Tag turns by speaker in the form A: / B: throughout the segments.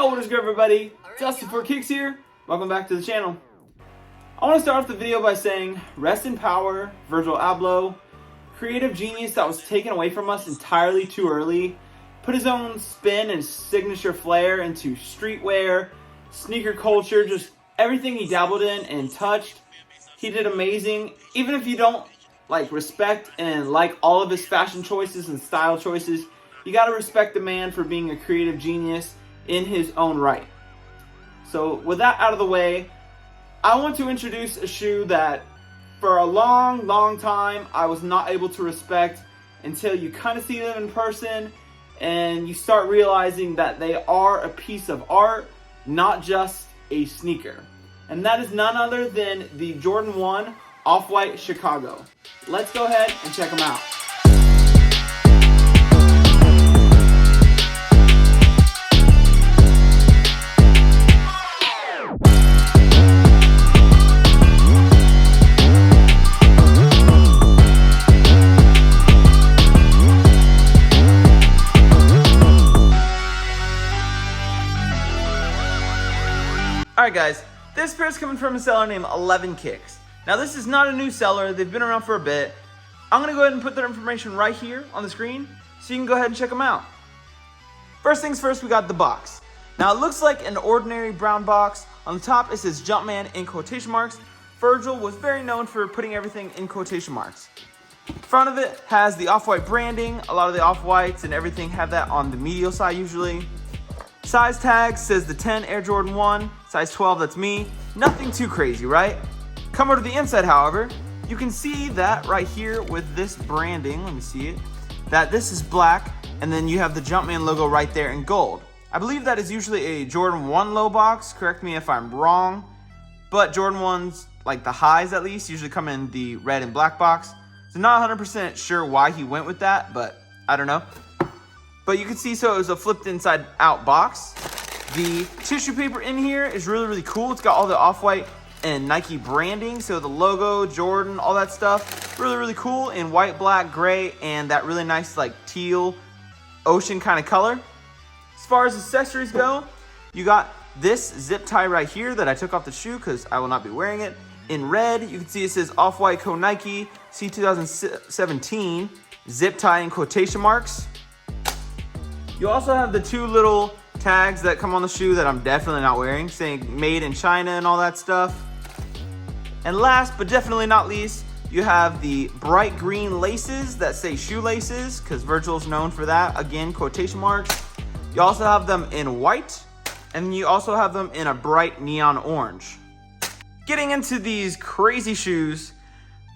A: Yo, what is good, everybody? Dustin for Kicks here. Welcome back to the channel. I want to start off the video by saying, rest in power, Virgil Abloh, creative genius that was taken away from us entirely too early, put his own spin and signature flair into streetwear, sneaker culture, just everything he dabbled in and touched. He did amazing. Even if you don't respect and like all of his fashion choices and style choices, you gotta respect the man for being a creative genius in his own right. So with that out of the way, I want to introduce a shoe that for a long time I was not able to respect until you kind of see them in person and you start realizing that they are a piece of art, not just a sneaker. And that is none other than the Jordan 1 Off-White Chicago. Let's go ahead and check them out. Alright guys, this pair is coming from a seller named 11 Kicks. Now this is not a new seller, they've been around for a bit. I'm going to go ahead and put their information right here on the screen so you can go ahead and check them out. First things first, we got the box. Now it looks like an ordinary brown box. On the top it says Jumpman in quotation marks. Virgil was very known for putting everything in quotation marks. Front of it has the Off-White branding. A lot of the Off-Whites and everything have that on the medial side usually. Size tag says the 10 Air Jordan 1, size 12, that's me. Nothing too crazy, right? Come over to the inside, however, you can see that right here with this branding, let me see it, that this is black, and then you have the Jumpman logo right there in gold. I believe that is usually a Jordan 1 low box, correct me if I'm wrong, but Jordan 1s, like the highs at least, usually come in the red and black box. So not 100% sure why he went with that, but I don't know. But you can see, so it was a flipped inside out box. The tissue paper in here is really cool. It's got all the Off-White and Nike branding. So the logo, Jordan, all that stuff. Really cool in white, black, gray, and that really nice like teal ocean kind of color. As far as accessories go, you got this zip tie right here that I took off the shoe because I will not be wearing it. In red, you can see it says Off-White Co Nike C 2017 zip tie in quotation marks. You also have the two little tags that come on the shoe that I'm definitely not wearing, saying made in China and all that stuff. And last but definitely not least, you have the bright green laces that say shoelaces, because Virgil's known for that, again, quotation marks. You also have them in white, and you also have them in a bright neon orange. Getting into these crazy shoes,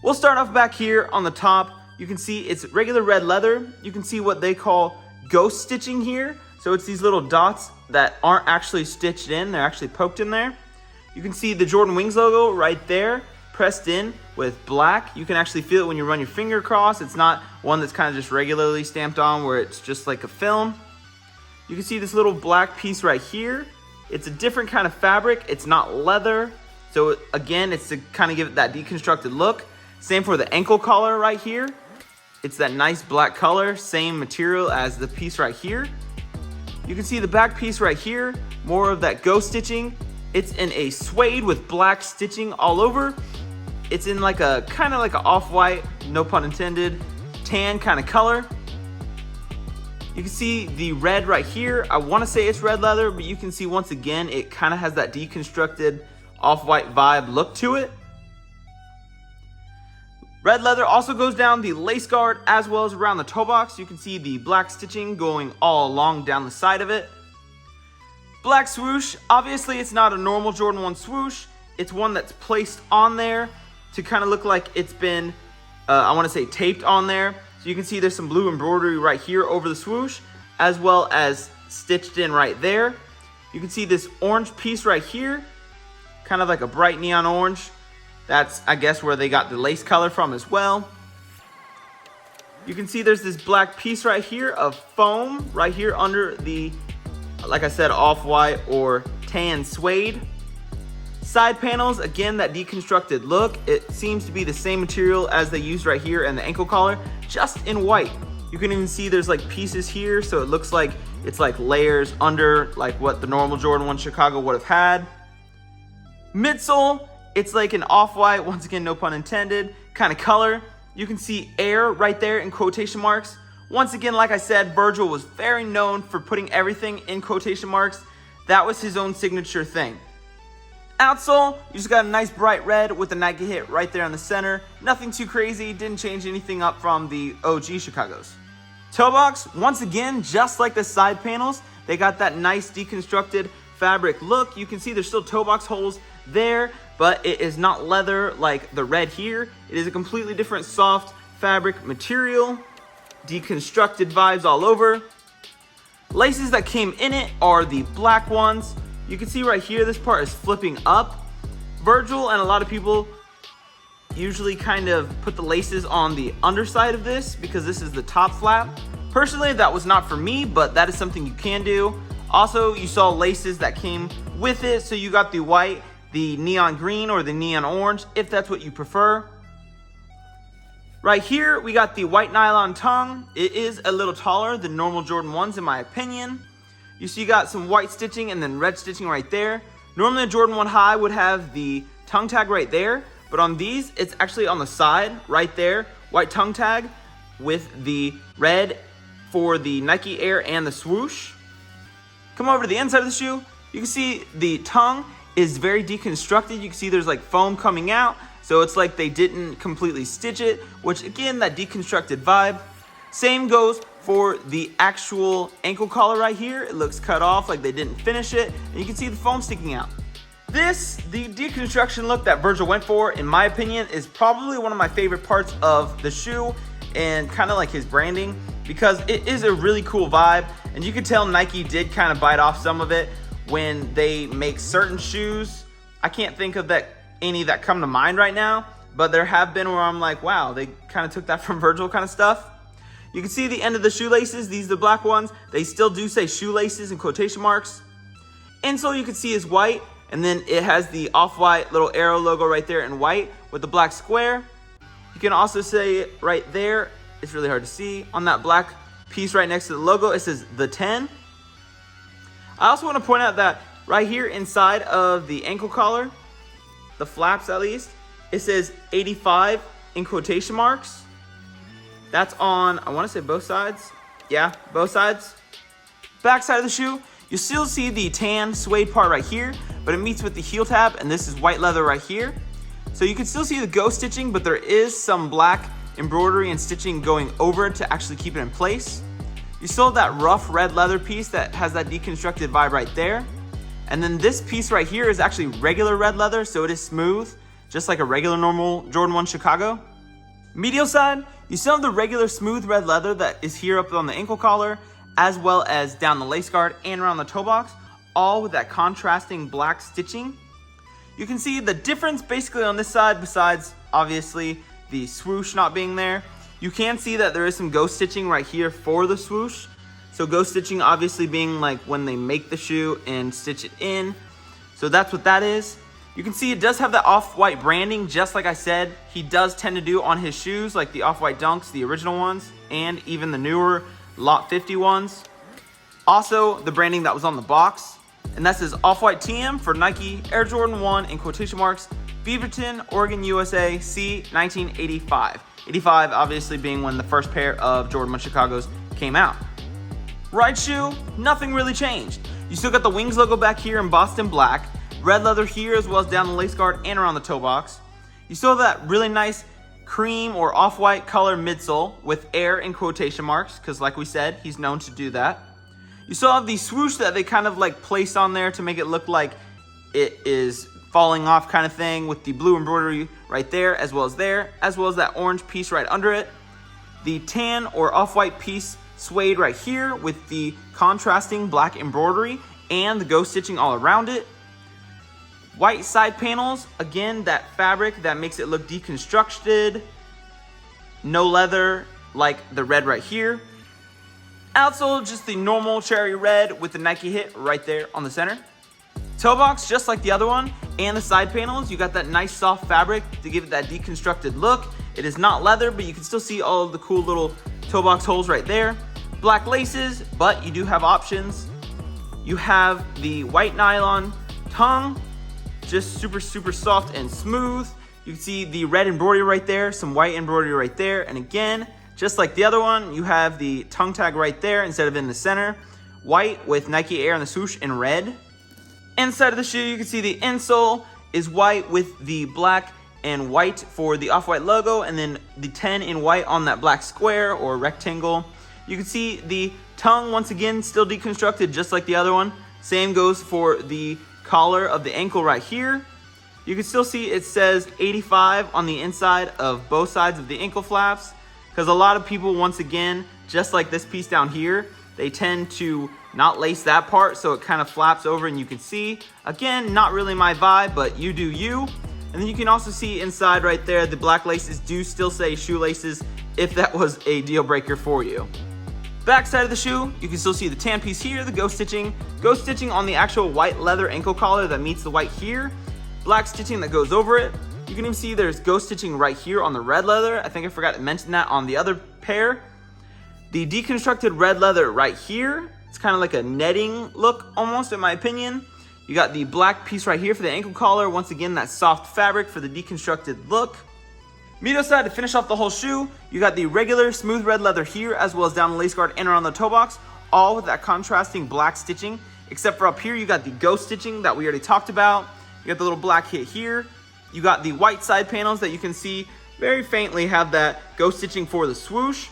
A: we'll start off back here on the top. You can see it's regular red leather. You can see what they call ghost stitching here. So it's these little dots that aren't actually stitched in, they're actually poked in there. You can see the Jordan Wings logo right there, pressed in with black. You can actually feel it when you run your finger across. It's not one that's kind of just regularly stamped on where it's just like a film. You can see this little black piece right here. It's a different kind of fabric. It's not leather. So again, it's to kind of give it that deconstructed look. Same for the ankle collar right here. It's that nice black color, same material as the piece right here. You can see the back piece right here, more of that ghost stitching. It's in a suede with black stitching all over. It's in like a kind of like an off-white, no pun intended, tan kind of color. You can see the red right here. I want to say it's red leather, but you can see once again, it kind of has that deconstructed off-white vibe look to it. Red leather also goes down the lace guard as well as around the toe box. You can see the black stitching going all along down the side of it. Black swoosh, obviously it's not a normal Jordan 1 swoosh. It's one that's placed on there to kind of look like it's been, I want to say taped on there. So you can see there's some blue embroidery right here over the swoosh as well as stitched in right there. You can see this orange piece right here, kind of like a bright neon orange. That's, I guess, where they got the lace color from as well. You can see there's this black piece right here of foam right here under the, like I said, off-white or tan suede. Side panels, again, that deconstructed look. It seems to be the same material as they used right here in the ankle collar, just in white. You can even see there's like pieces here, so it looks like It's like layers under like what the normal Jordan 1 Chicago would have had. Midsole, it's like an off-white, once again no pun intended, kind of color. You can see Air right there in quotation marks. Once again, like I said, Virgil was very known for putting everything in quotation marks. That was his own signature thing. Outsole, you just got a nice bright red with the Nike hit right there in the center. Nothing too crazy, didn't change anything up from the OG Chicago's. Toe box, once again, just like the side panels, they got that nice deconstructed fabric look. You can see there's still toe box holes there, but it is not leather like the red here. It is a completely different soft fabric material. Deconstructed vibes all over. Laces that came in it are the black ones. You can see right here, this part is flipping up. Virgil and a lot of people usually kind of put the laces on the underside of this because this is the top flap. Personally, that was not for me, but that is something you can do. Also, you saw laces that came with it, so you got the white, the neon green, or the neon orange, if that's what you prefer. Right here, we got the white nylon tongue. It is a little taller than normal Jordan 1s in my opinion. You see you got some white stitching and then red stitching right there. Normally a Jordan 1 high would have the tongue tag right there, but on these, it's actually on the side right there. White tongue tag with the red for the Nike Air and the swoosh. Come over to the inside of the shoe. You can see the tongue is very deconstructed. You can see there's like foam coming out. So it's like they didn't completely stitch it, which again, that deconstructed vibe. Same goes for the actual ankle collar right here. It looks cut off like they didn't finish it. And you can see the foam sticking out. This, the deconstruction look that Virgil went for, in my opinion, is probably one of my favorite parts of the shoe and kind of like his branding because it is a really cool vibe. And you can tell Nike did kind of bite off some of it when they make certain shoes. I can't think of any that come to mind right now, but there have been where I'm like, wow, they kind of took that from Virgil kind of stuff. You can see the end of the shoelaces. These are the black ones. They still do say shoelaces in quotation marks. Insole you can see is white, and then it has the off-white little arrow logo right there in white with the black square. You can also say it right there. It's really hard to see. On that black piece right next to the logo, it says the 10. I also want to point out that right here inside of the ankle collar, the flaps at least, it says 85 in quotation marks. That's on, I want to say both sides. Yeah, both sides. Back side of the shoe, you still see the tan suede part right here, but it meets with the heel tab, and this is white leather right here. So you can still see the ghost stitching, but there is some black embroidery and stitching going over it to actually keep it in place. You still have that rough red leather piece that has that deconstructed vibe right there. And then this piece right here is actually regular red leather, so it is smooth, just like a regular normal Jordan 1 Chicago. Medial side, you still have the regular smooth red leather that is here up on the ankle collar, as well as down the lace guard and around the toe box, all with that contrasting black stitching. You can see the difference basically on this side, besides obviously the swoosh not being there. You can see that there is some ghost stitching right here for the swoosh. So ghost stitching obviously being like when they make the shoe and stitch it in. So that's what that is. You can see it does have the off-white branding, just like I said, he does tend to do on his shoes, like the off-white Dunks, the original ones, and even the newer Lot 50 ones. Also, the branding that was on the box, and that says Off-White TM for Nike Air Jordan 1 in quotation marks, Beaverton, Oregon, USA, C, 1985. 85 obviously being when the first pair of Jordan 1 Chicago's came out. Right shoe, nothing really changed. You still got the Wings logo back here embossed in black, red leather here as well as down the lace guard and around the toe box. You still have that really nice cream or off-white color midsole with Air in quotation marks, because like we said, he's known to do that. You still have the swoosh that they kind of like placed on there to make it look like it is falling off kind of thing with the blue embroidery right there, as well as that orange piece right under it. The tan or off-white piece suede right here with the contrasting black embroidery and the ghost stitching all around it. White side panels, again, that fabric that makes it look deconstructed. No leather like the red right here. Outsole, just the normal cherry red with the Nike hit right there on the center. Toe box, just like the other one, and the side panels, you got that nice soft fabric to give it that deconstructed look. It is not leather, but you can still see all of the cool little toe box holes right there. black laces, but you do have options. You have the white nylon tongue, just super soft and smooth. You can see the red embroidery right there, some white embroidery right there, and again, just like the other one, you have the tongue tag right there instead of in the center. White with Nike Air on the swoosh in red. Inside of the shoe, you can see the insole is white with the black and white for the Off-White logo, and then the 10 in white on that black square or rectangle. You can see the tongue, once again, still deconstructed just like the other one. Same goes for the collar of the ankle right here. You can still see it says 85 on the inside of both sides of the ankle flaps, because a lot of people, once again, just like this piece down here, they tend to not lace that part, so it kind of flaps over and you can see. Again, not really my vibe, but you do you. And then you can also see inside right there, the black laces do still say shoelaces, if that was a deal breaker for you. Back side of the shoe, you can still see the tan piece here, the ghost stitching on the actual white leather ankle collar that meets the white here, black stitching that goes over it. You can even see there's ghost stitching right here on the red leather. I think I forgot to mention that on the other pair. The deconstructed red leather right here, it's kind of like a netting look almost, in my opinion. You got the black piece right here for the ankle collar. Once again, that soft fabric for the deconstructed look. Medial side, to finish off the whole shoe, you got the regular smooth red leather here, as well as down the lace guard and around the toe box, all with that contrasting black stitching. Except for up here, you got the ghost stitching that we already talked about. You got the little black hit here. You got the white side panels that you can see very faintly have that ghost stitching for the swoosh.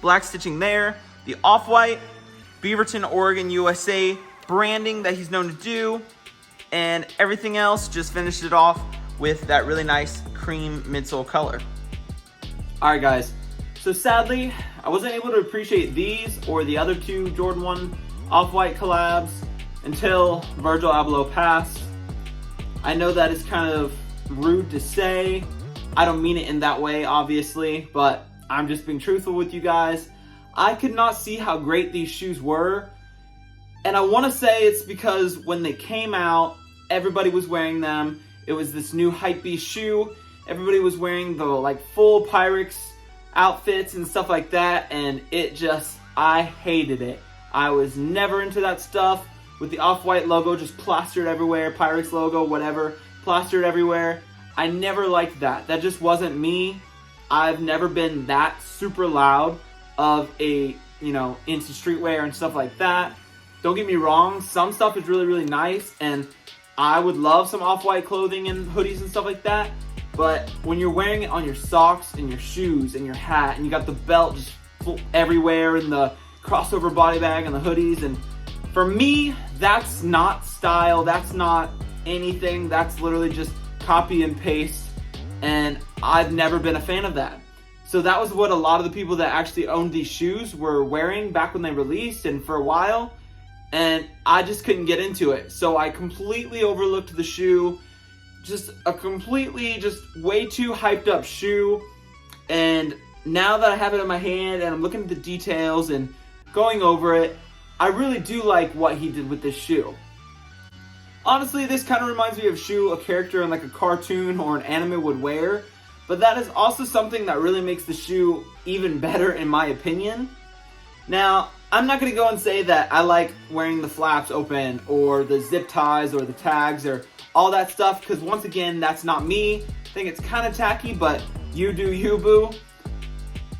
A: Black stitching there. The Off-White, Beaverton, Oregon, USA branding that he's known to do. And everything else, just finished it off with that really nice cream midsole color. Alright guys, so sadly, I wasn't able to appreciate these or the other two Jordan 1 Off-White collabs until Virgil Abloh passed. I know that is kind of rude to say. I don't mean it in that way, obviously, but I'm just being truthful with you guys. I could not see how great these shoes were. And I want to say it's because when they came out, everybody was wearing them. It was this new hypebeast shoe. Everybody was wearing the like full Pyrex outfits and stuff like that. And it just, I hated it. I was never into that stuff with the Off-White logo just plastered everywhere. Pyrex logo, whatever, plastered everywhere. I never liked that. That just wasn't me. I've never been that super loud of a, into streetwear and stuff like that. Don't get me wrong, some stuff is really nice, and I would love some Off-White clothing and hoodies and stuff like that, but when you're wearing it on your socks and your shoes and your hat, and you got the belt just everywhere, and the crossover body bag and the hoodies, and for me, that's not style, that's not anything, that's literally just copy and paste, and I've never been a fan of that. So that was what a lot of the people that actually owned these shoes were wearing back when they released and for a while, and I just couldn't get into it. So I completely overlooked the shoe, just a completely, just way too hyped up shoe, and now that I have it in my hand and I'm looking at the details and going over it, I really do like what he did with this shoe. Honestly, this kind of reminds me of a shoe a character in like a cartoon or an anime would wear, but that is also something that really makes the shoe even better in my opinion. Now, I'm not going to go and say that I like wearing the flaps open or the zip ties or the tags or all that stuff, because once again, that's not me. I think it's kind of tacky, but you do you, boo.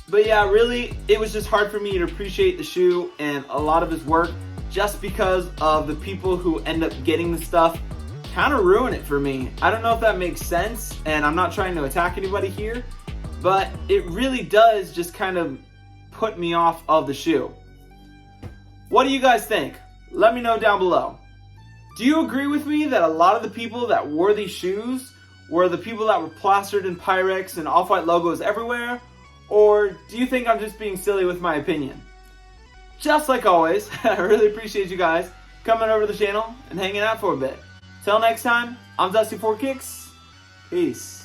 A: But yeah, really, it was just hard for me to appreciate the shoe and a lot of his work just because of the people who end up getting the stuff kind of ruin it for me. I don't know if that makes sense, and I'm not trying to attack anybody here, but it really does just kind of put me off of the shoe. What do you guys think? Let me know down below. Do you agree with me that a lot of the people that wore these shoes were the people that were plastered in Pyrex and Off-White logos everywhere? Or do you think I'm just being silly with my opinion? Just like always, I really appreciate you guys coming over to the channel and hanging out for a bit. Till next time, I'm Dusty4Kicks. Peace.